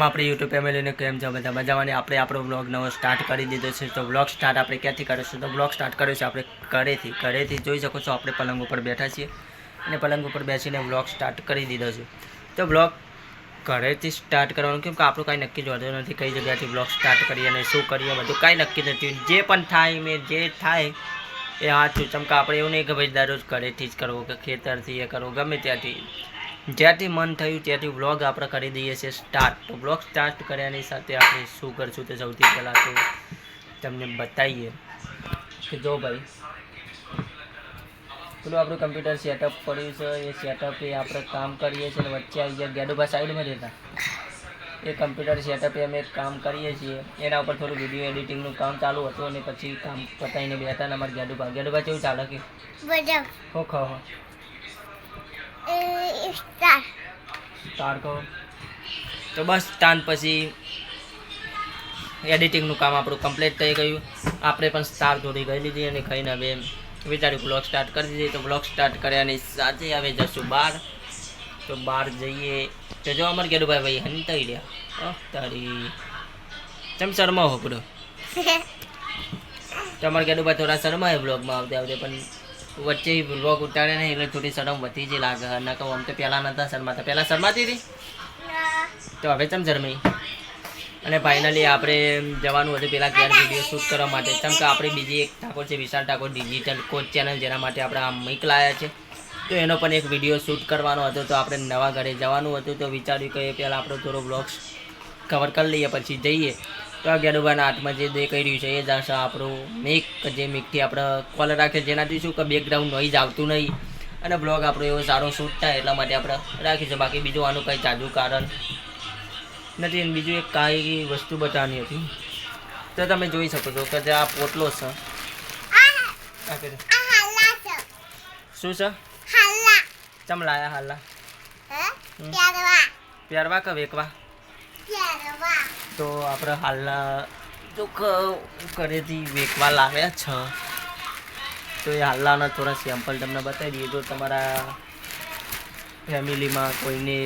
આપણી યુટ્યુબ ફેમિલીને કેમ છે બધા મજામાં? આપણે આપણો વ્લોગ નવો સ્ટાર્ટ કરી દીધો છે. તો વ્લોગ સ્ટાર્ટ આપણે ક્યાંથી કરીશું? તો વ્લોગ સ્ટાર્ટ કર્યો છે આપણે ઘરેથી જોઈ શકો છો. આપણે પલંગ ઉપર બેઠા છીએ અને પલંગ ઉપર બેસીને વ્લોગ સ્ટાર્ટ કરી દીધો છે. તો વ્લોગ ઘરેથી સ્ટાર્ટ કરવાનું કેમ કે આપણું કાંઈ નક્કી જ હોતું નથી કઈ જગ્યાથી વ્લોગ સ્ટાર્ટ કરીએ અને શું કરીએ, બધું કાંઈ નક્કી નથી. જે પણ થાય મેં જે થાય એ સાચું. ચમ કે આપણે એવું નહીં કે ભાઈ દરરોજ ઘરેથી જ કરવું કે ખેતરથી એ કરવું, ગમે જ્યાંથી મન થયું ત્યાંથી વ્લોગ આપણે કરી દઈએ છીએ સ્ટાર્ટ. તો વ્લોગ સ્ટાર્ટ કર્યાની સાથે આપણે શું કરશું તે સૌથી પહેલાં તો તમને બતાવીએ કે જો ભાઈ પેલું આપણું કમ્પ્યુટર સેટઅપ પડ્યું છે. એ સેટઅપ એ આપણે કામ કરીએ છીએ અને વચ્ચે આવી ગયા ગેડુભા સાઈડમાં રહેતા એ કમ્પ્યુટર સેટઅપ અમે કામ કરીએ છીએ. એના ઉપર થોડું વિડીયો એડિટિંગનું કામ ચાલુ હતું અને પછી કામ પતાવીને બેઠા ને અમારે ગેડુભા કેવું ચાલે કે હો ખો સ્ટાર કહો. તો બસ તાન પછી એડિટિંગનું કામ આપણું કમ્પ્લીટ થઈ ગયું. આપણે પણ સ્ટાર થોડી ગઈ લીધી અને ખાઈને હવે વિચાર્યું બ્લોગ સ્ટાર્ટ કરી દીધી. તો બ્લોગ સ્ટાર્ટ કર્યાની સાથે હવે જશું બહાર. તો બહાર જઈએ તો જો અમારે ગેડુભાઈ ભાઈ હંતાઈ રહ્યા તારી ચમ શર્મા હો પડો. તો અમારે ગેડુભાઈ થોડા શર્માય બ્લોગમાં આવતે પણ વચ્ચે બ્લોગ ઉતારે નહીં એટલે થોડી શરમ વધી જ લાગે. ના કહું આમ તો પહેલાં નહોતા શરમાતા, પહેલાં શરમાતી હતી તો હવે ચમ શરમાઈ. અને ફાઇનલી આપણે જવાનું હતું પહેલાં ઘેર વિડીયો શૂટ કરવા માટે. ચમ કે આપણે બીજી એક ઠાકોર છે વિશાલ ઠાકોર ડિજિટલ કોચ ચેનલ, જેના માટે આપણે આ માઇક લાવ્યા છે. તો એનો પણ એક વિડીયો શૂટ કરવાનો હતો. તો આપણે નવા ઘરે જવાનું હતું તો વિચાર્યું કે પહેલાં આપણો થોડો બ્લોગ્સ કવર કરી લઈએ પછી જઈએ. તો આ ગેડુભાઈના હાથમાં જે દેખાઈ રહ્યું છે એ જ હશે આપણું મિક, જે મિકથી આપણે કોલ રાખીએ, જેનાથી શું કે બેકગ્રાઉન્ડ નોઈઝ આવતું નહીં અને બ્લોગ આપણો એવો સારો શૂટ થાય એટલા માટે આપણે રાખીશું. બાકી બીજું આનું કંઈ જાજુ કારણ નથી. અને બીજું એક કાંઈ વસ્તુ બતાવવાની હતી. તો તમે જોઈ શકો છો કે જે આ પોટલો છે શું છે? ચમ લાયા હાલા પહેરવા કે વેકવા? તો આપણે હાલના જો ઘરેથી વેકવા લાવ્યા છે. તો એ હાલના થોડા સેમ્પલ તમને બતાવી દઈએ. જો તમારા ફેમિલીમાં કોઈને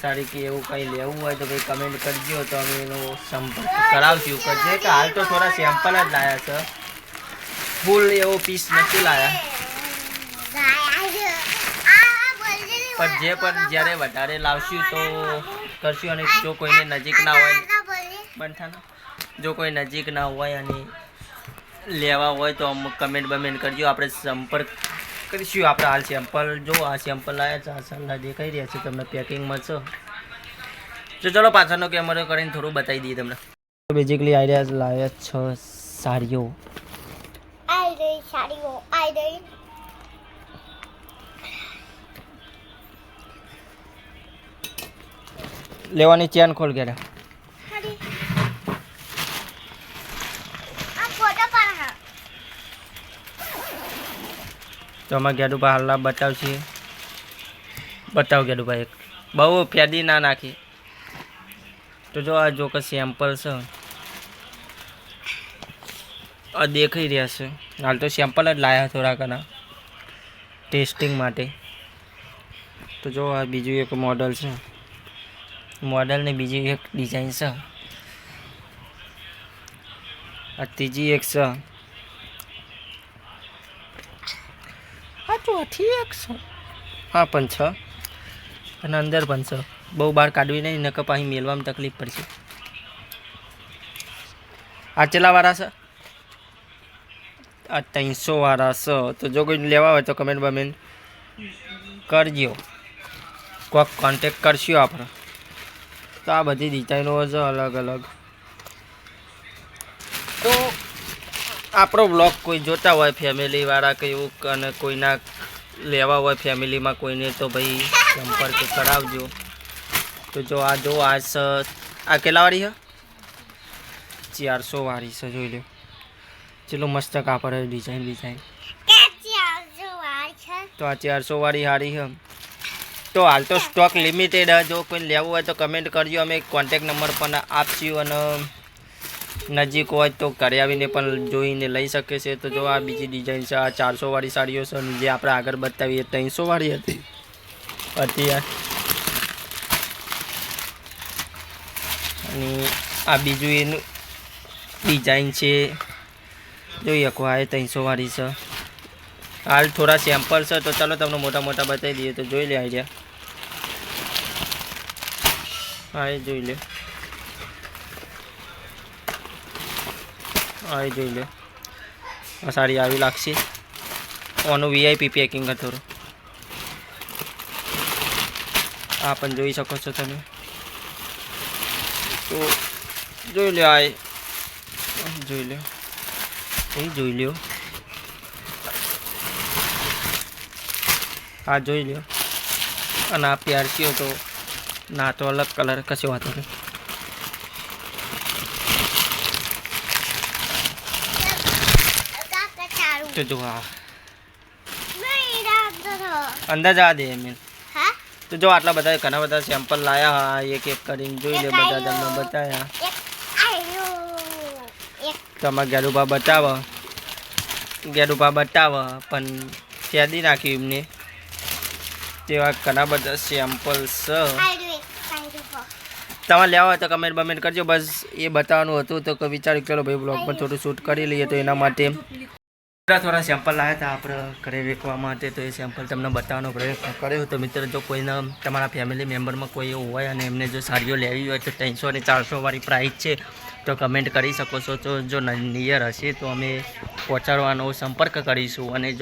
સારી કે એવું કંઈ લેવું હોય તો ભાઈ કમેન્ટ કરજો તો અમે એનો સંપર્ક કરાવશું. કરજે કે હાલ તો થોડા સેમ્પલ જ લાવ્યા છે, ફૂલ એવો પીસ નથી લાવ્યા. પણ જે પણ જ્યારે વધારે લાવશું તો કરશું. અને જો કોઈને નજીક ના હોય બંધાના, જો કોઈ નજીક ના હોય અને લેવા હોય તો અમુક કમેન્ટ બમેન્ટ કરજો, આપણે સંપર્ક કરીશું. આપણે હાલ સેમ્પલ જો આ સેમ્પલ લાવ્યા છે, આ સાલા દેખાઈ રહ્યા છે તમને પેકિંગમાં છે. તો ચલો પાછળનો કેમેરો કરીને થોડું બતાવી દઈએ તમને. બેઝિકલી આઈડિયા લાવ્યા છે સાડીઓ. લેવાની ચેન ખોલ ગયા. તો અમારે ગેડુભા હાલના બતાવશે. બતાવ ગેડુભાઈ, એક બહુ ફેદી ના નાખી. તો જો આ જો કે સેમ્પલ છે આ દેખાઈ રહ્યા છે. હાલ તો સેમ્પલ જ લાવ્યા થોડા ઘણા ટેસ્ટિંગ માટે. તો જો આ બીજું એક મોડલ છે, મોડલની બીજી એક ડિઝાઇન છે. આ ત્રીજી એક છે. હા ચોથી એક છે. હા પણ છે અને અંદર પણ છે. બહુ બહાર કાઢવી નહીં નકર પાછી મેળવામાં તકલીફ પડશે. આ ચેલાવાળા છે? આ 300 વાળા છે. તો જો કોઈ લેવા હોય તો કમેન્ટ બમેન્ટ કરજો, કોઈક કોન્ટેક કરશું આપણે. તો આ બધી ડિઝાઇનો છે અલગ અલગ. તો આપણો બ્લોગ કોઈ જોતા હોય ફેમિલીવાળા કે એવું અને કોઈના લેવા હોય ફેમિલીમાં કોઈને તો ભાઈ સંપર્ક કરાવજો. તો જો આ આ કેટલાવાળી છે? 400 વાળી છે. જોઈ લો ચલો મસ્ત કાપડ ડિઝાઇન. તો આ 400 વાળી સાડી છે. તો હાલ તો સ્ટોક લિમિટેડ. જો કોઈ લેવું હોય તો કમેન્ટ કરજો, અમે કોન્ટેક નંબર પણ આપશું. અને નજીક હોય તો ઘરે આવીને પણ જોઈને લઈ શકે છે. તો જો આ બીજી ડિઝાઇન છે. આ 400 વાળી સાડીઓ છે. જે આપણે આગળ બતાવીએ 300 વાળી હતી. અને આ બીજું એનું ડિઝાઇન છે, જોઈ શકો. આ 300 વાળી છે. હાલ થોડા સેમ્પલ છે, તો ચાલો તમને મોટા મોટા બતાવી દઈએ. તો જોઈ લે આઈડિયા. હા, એ જોઈ લે. હા, એ જોઈ લે. આ સાડી આવી લાગશે. ઓનું VIP પેકિંગ હતું. આ પણ જોઈ શકો છો તમે. તો જોઈ લો. આ જોઈ લો. એ જોઈ લ્યો. આ જોઈ લ્યો. અને આ પ્યારસીઓ તો ના તો અલગ કલર કશો વાંધો નહીં. તો જો આ અંદર જવા દે એમ. તો જો આટલા બધા ઘણા બધા સેમ્પલ લાયા. એક એક કરીને જોઈ લે. બધા તમને બતાવ્યા. તમારા ગેરુભા બતાવો પણ ફેદી નાખ્યું એમને. તેવા ઘણા બધા સેમ્પલ છે. તમારે લેવા હોય તો કમેન્ટ બમેન્ટ કરજો. બસ એ બતાવવાનું હતું. તો વિચાર્યું ચલો ભાઈ બ્લોગ પર થોડું શૂટ કરી લઈએ. તો એના માટે થોડા સેમ્પલ લાવ્યા હતા આપણે ઘરે વેચવા માટે. તો એ સેમ્પલ તમને બતાવવાનો પ્રયત્ન કર્યો. તો મિત્રો જો કોઈને તમારા ફેમિલી મેમ્બરમાં કોઈ એવું હોય અને એમને જો સાડીઓ લેવી હોય તો 300 અને 400 વાળી પ્રાઇસ છે. તો કમેન્ટ કરી શકો છો. તો જો નિયર હશે તો અમે પહોંચાડવાનો સંપર્ક કરીશું. અને જો